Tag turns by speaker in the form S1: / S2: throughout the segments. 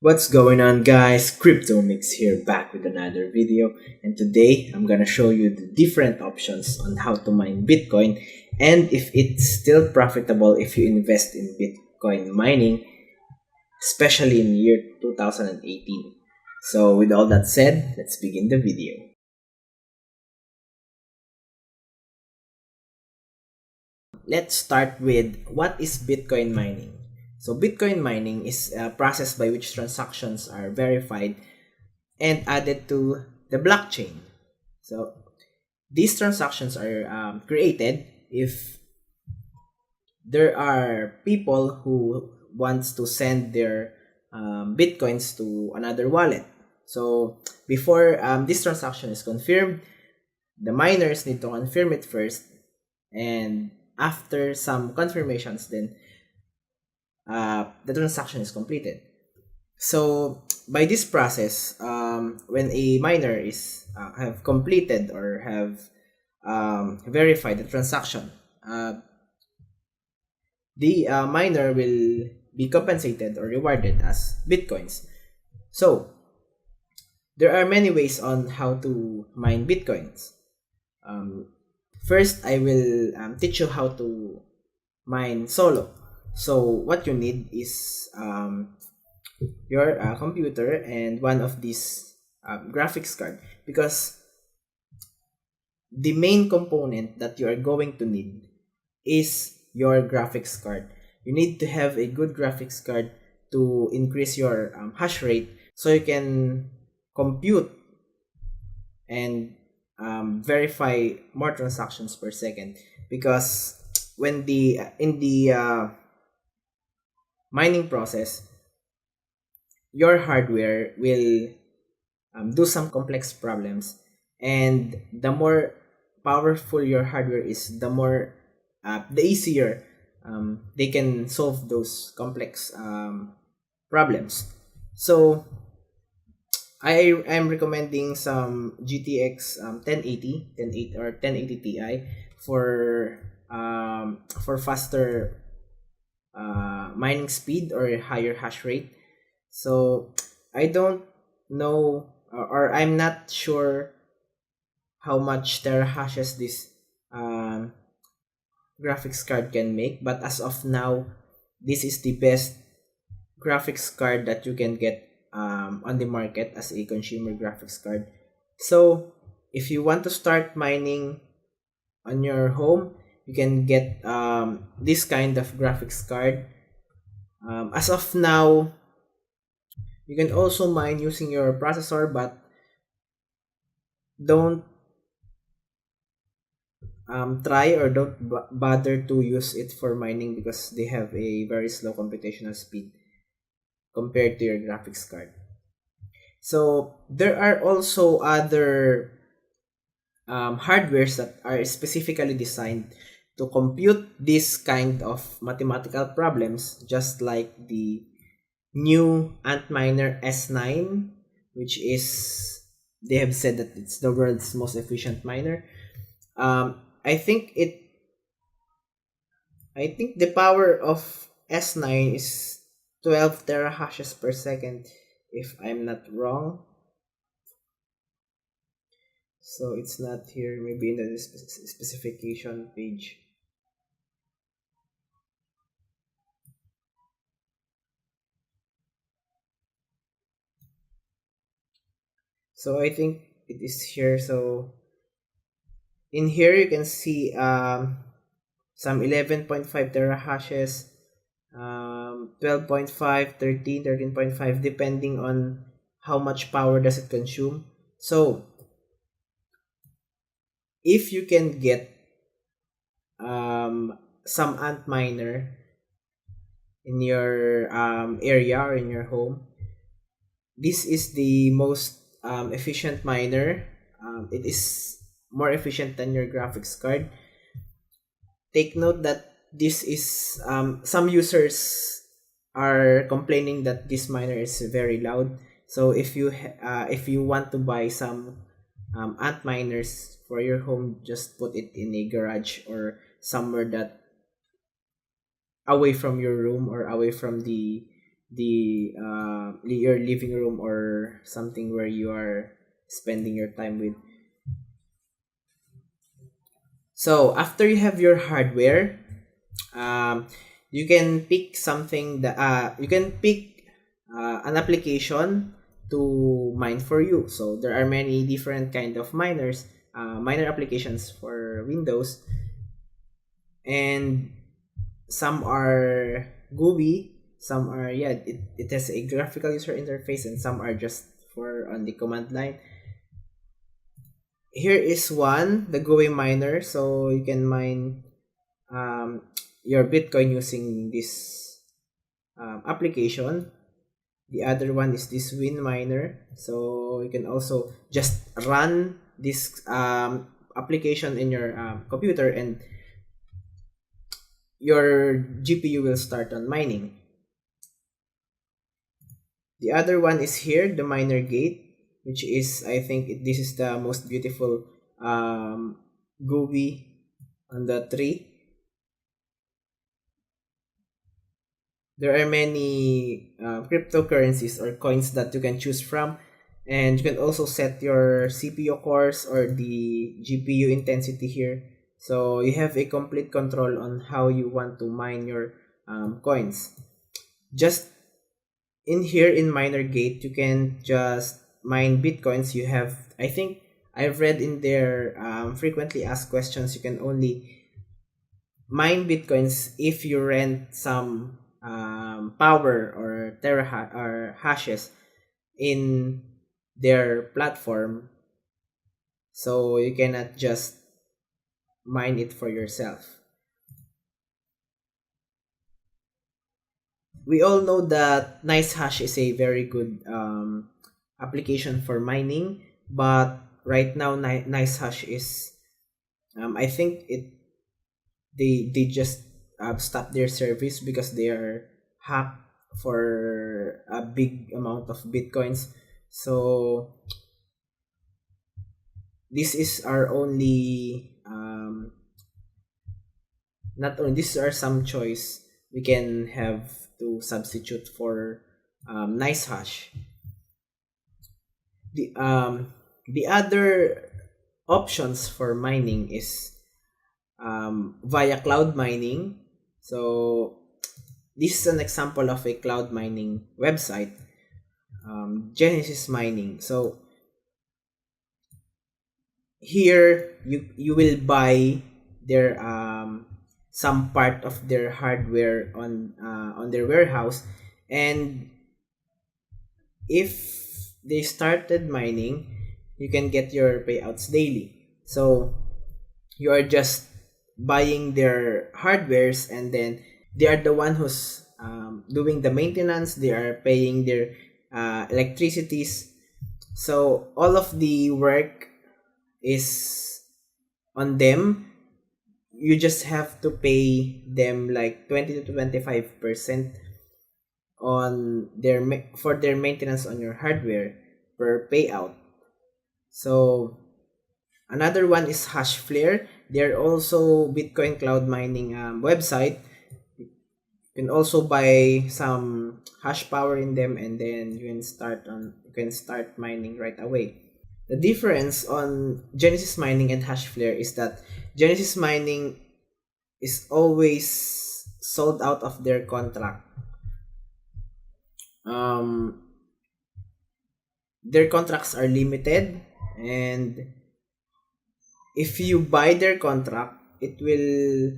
S1: What's going on, guys? CryptoMix here, back with another video, and today I'm gonna show you the different options on how to mine Bitcoin and if it's still profitable if you invest in Bitcoin mining, especially in year 2018. So with all that said, let's begin the video. Let's start with what is Bitcoin mining. So Bitcoin mining is a process by which transactions are verified and added to the blockchain. So these transactions are created if there are people who wants to send their bitcoins to another wallet. So before this transaction is confirmed, the miners need to confirm it first, and after some confirmations, then the transaction is completed. So by this process, when a miner is have completed or have verified the transaction, the miner will be compensated or rewarded as bitcoins. So there are many ways on how to mine bitcoins. Um, First, I will teach you how to mine solo. So what you need is your computer and one of these graphics card, because the main component that you are going to need is your graphics card. You need to have a good graphics card to increase your hash rate so you can compute and verify more transactions per second, because when the in the mining process, your hardware will do some complex problems, and the more powerful your hardware is, the easier they can solve those complex problems. So I am recommending some GTX 1080 or 1080 Ti for faster mining speed or higher hash rate. So I don't know, or I'm not sure how much terahashes this um, graphics card can make, but as of now, this is the best graphics card that you can get on the market as a consumer graphics card. So if you want to start mining on your home, you can get this kind of graphics card. As of now, you can also mine using your processor, but don't try or don't bother to use it for mining, because they have a very slow computational speed compared to your graphics card. So there are also other hardwares that are specifically designed to compute this kind of mathematical problems, just like the new Antminer S9, which is, they have said that it's the world's most efficient miner. I think the power of S9 is 12 terahashes per second, if I'm not wrong. So it's not here, maybe in the specification page. So I think it is here. So in here you can see some 11.5 terahashes, 12.5, 13, 13.5, depending on how much power does it consume. So if you can get some Antminer in your area or in your home, this is the most efficient miner. It is more efficient than your graphics card. Take note that this is some users are complaining that this miner is very loud. So if you want to buy some ant miners for your home, just put it in a garage or somewhere that away from your room or away from the your living room or something where you are spending your time with. So after you have your hardware, um, you can pick something that you can pick an application to mine for you. So there are many different kind of miner applications for Windows, and some are GUI, some are, it has a graphical user interface, and some are just for on the command line. Here is one, the GUI miner, so you can mine um, your Bitcoin using this application. The other one is this WinMiner, so you can also just run this application in your computer, and your GPU will start on mining. The other one is here, the miner gate, which is, I think this is the most beautiful GUI on the tree. There are many cryptocurrencies or coins that you can choose from, and you can also set your CPU cores or the GPU intensity here. So you have a complete control on how you want to mine your coins. Just in here in MinerGate, you can just mine Bitcoins. You have, I think I've read in their frequently asked questions, you can only mine Bitcoins if you rent some power or or hashes in their platform, so you cannot just mine it for yourself. We all know that NiceHash is a very good application for mining, but right now NiceHash is I think they just stopped their service because they are hacked for a big amount of bitcoins. So this is our only not only these are some choice we can have to substitute for NiceHash. The other options for mining is via cloud mining. So this is an example of a cloud mining website, Genesis Mining. So here you will buy their some part of their hardware on their warehouse, and if they started mining, you can get your payouts daily. So you are just buying their hardwares, and then they are the one who's doing the maintenance. They are paying their electricities, so all of the work is on them. You just have to pay them like 20 to 25% on for their maintenance on your hardware per payout. So another one is Hashflare. They're also Bitcoin cloud mining website. You can also buy some hash power in them, and then you can start mining right away. The difference on Genesis Mining and Hashflare is that Genesis Mining is always sold out of their contract. Their contracts are limited, and if you buy their contract, it will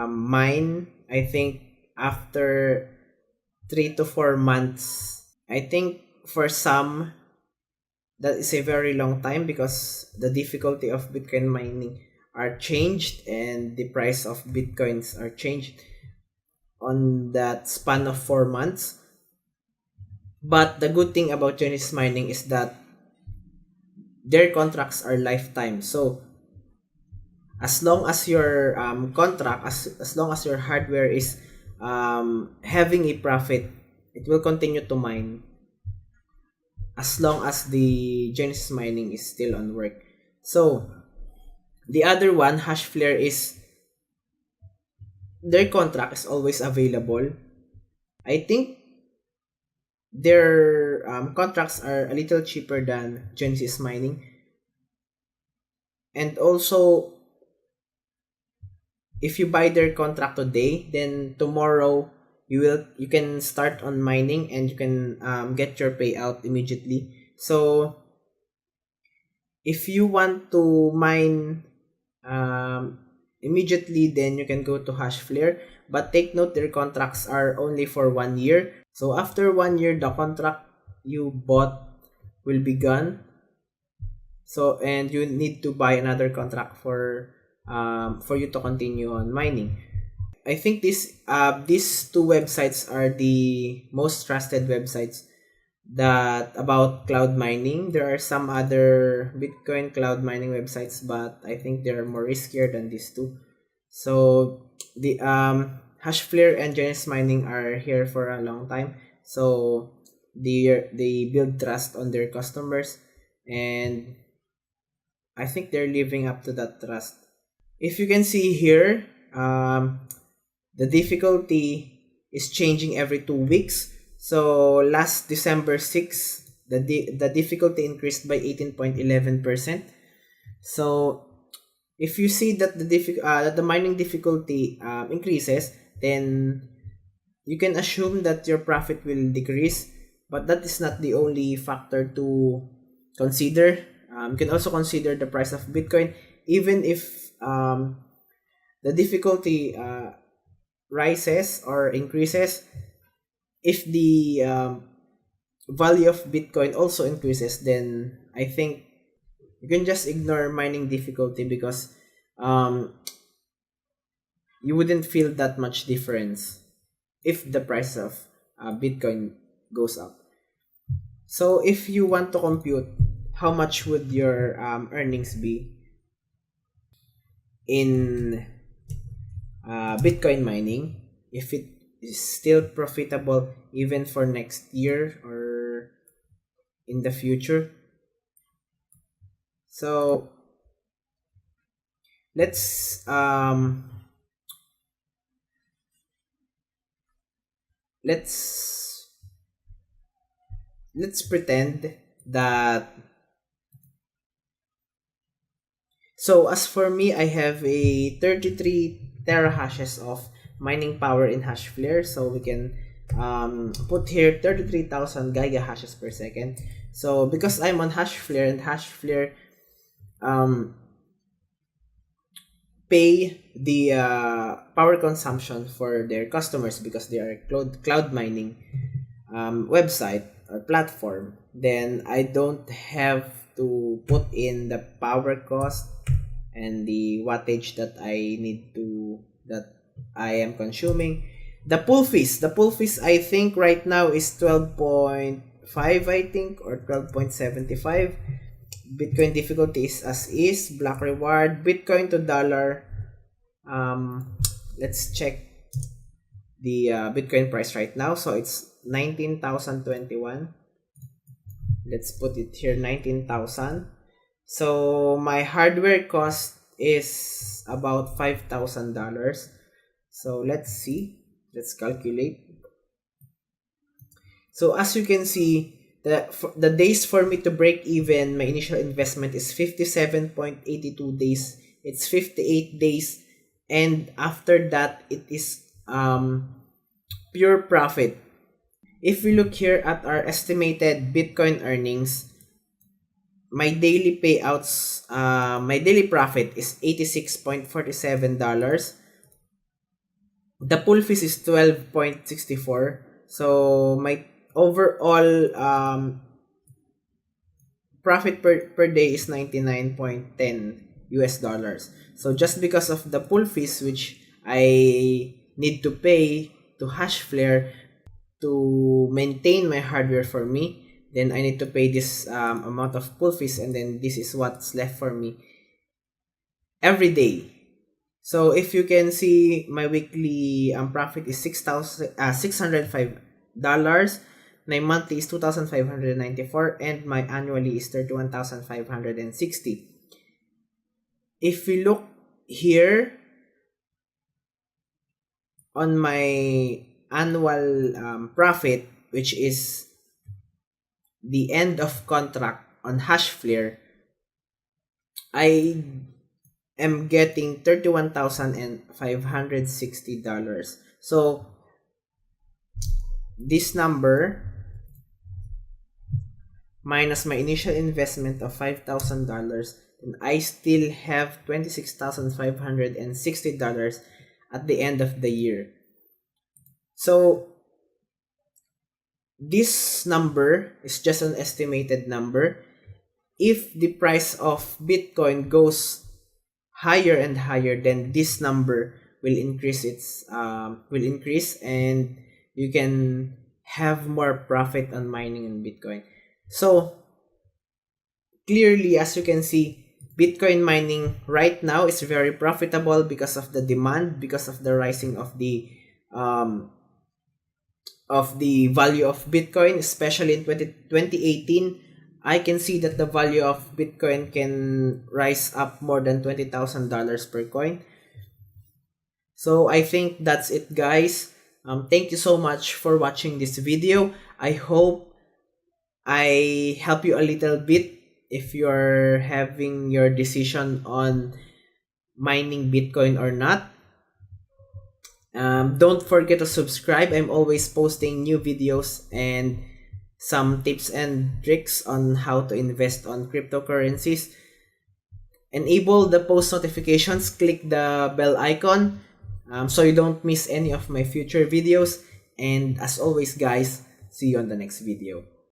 S1: mine, I think, after 3 to 4 months. I think for some, that is a very long time because the difficulty of Bitcoin mining are changed, and the price of Bitcoins are changed on that span of 4 months. But the good thing about Genesis Mining is that their contracts are lifetime. So as long as your contract, as long as your hardware is having a profit, it will continue to mine as long as the Genesis Mining is still on work. So the other one, Hashflare, is their contract is always available. I think their contracts are a little cheaper than Genesis Mining. And also, if you buy their contract today, then tomorrow you can start on mining and you can get your payout immediately. So if you want to mine immediately, then you can go to Hashflare. But take note, their contracts are only for 1 year. So after 1 year, the contract you bought will be gone. So, and you need to buy another contract for you to continue on mining. I think these two websites are the most trusted websites that about cloud mining. There are some other Bitcoin cloud mining websites, but I think they're more riskier than these two. So the Hashflare and Genesis Mining are here for a long time. So they build trust on their customers, and I think they're living up to that trust. If you can see here, the difficulty is changing every 2 weeks. So last December 6, the difficulty increased by 18.11%. So if you see that the mining difficulty increases, then you can assume that your profit will decrease. But that is not the only factor to consider. You can also consider the price of Bitcoin, even if the difficulty rises or increases. If the value of Bitcoin also increases, then I think you can just ignore mining difficulty, because you wouldn't feel that much difference if the price of Bitcoin goes up. So if you want to compute how much would your earnings be in Bitcoin mining, if it is still profitable even for next year or in the future. So let's pretend that. So as for me, I have a 33 terahashes of mining power in Hashflare. So we can put here 33,000 gigahashes per second. So because I'm on Hashflare, and Hashflare pay the power consumption for their customers, because they are cloud mining website or platform, then I don't have to put in the power cost and the wattage that I am consuming. The pool fees I think right now is 12.5, I think, or 12.75. Bitcoin difficulty is as is. Block reward, Bitcoin to dollar. Let's check the Bitcoin price right now. So it's 19,021. Let's put it here, 19,000. So my hardware cost is about $5,000. So let's see. Let's calculate. So as you can see, the days for me to break even my initial investment is 57.82 days. It's 58 days, and after that it is pure profit. If we look here at our estimated Bitcoin earnings, my daily payouts, my daily profit is $86.47. The pool fees is 12.64. So my overall profit per day is 99.10 US dollars. So just because of the pool fees which I need to pay to Hashflare to maintain my hardware for me, then I need to pay this amount of pool fees, and then this is what's left for me every day. So if you can see, my weekly profit is $605. My monthly is $2,594, and my annually is $31,560. If we look here on my annual profit, which is the end of contract on Hashflare, I am getting $31,560. So this number minus my initial investment of $5,000, and I still have $26,560 at the end of the year. So this number is just an estimated number. If the price of Bitcoin goes higher and higher, then this number will increase. And you can have more profit on mining in Bitcoin. So clearly, as you can see, Bitcoin mining right now is very profitable because of the demand, because of the rising of the value of Bitcoin, especially in 2018. I can see that the value of Bitcoin can rise up more than $20,000 per coin. So I think that's it, guys. Thank you so much for watching this video. I hope I help you a little bit if you're having your decision on mining Bitcoin or not. Don't forget to subscribe. I'm always posting new videos and some tips and tricks on how to invest on cryptocurrencies. Enable the post notifications, click the bell icon so you don't miss any of my future videos. And as always, guys, see you on the next video.